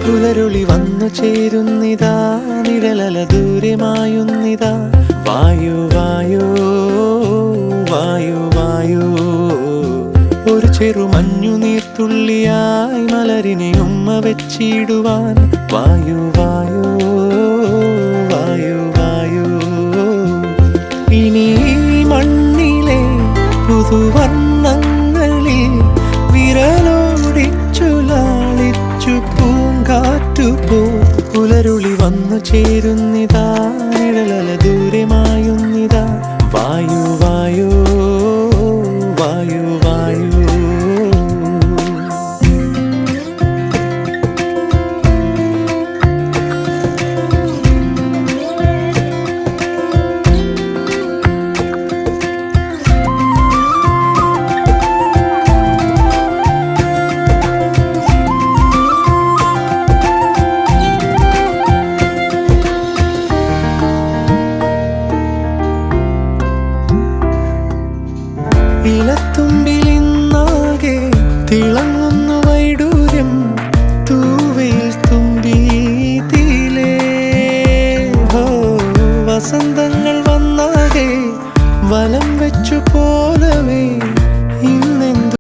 പുലരുളി വന്നു ചേരുന്നിതാ, നിഴലല ദൂരെ മായുന്നിതാ. വായു വായു വായു വായു, ഒരു ചെറു മഞ്ഞു നീർത്തുള്ളിയായി മലരിനെ ഉമ്മ വെച്ചിടുവാൻ. വായു വായു വായു വായു, ഇനി മണ്ണിലെ പുതുവർണ്ണങ്ങളിൽ വിരലോടിച്ചു ലാളിച്ചു പൂങ്കാറ്റുപോ. പുലരുളി വന്നു ചേരുന്നിതാ, നിഴലല ദൂരെ മായുന്നിതാ. വായു വായു വായു വായു. ഇലത്തുമ്പിലിന്നാകെ തിളങ്ങുന്നു വൈഡൂര്യം, തൂവയിൽ തുമ്പി തീലേ. ഹോ വസന്ത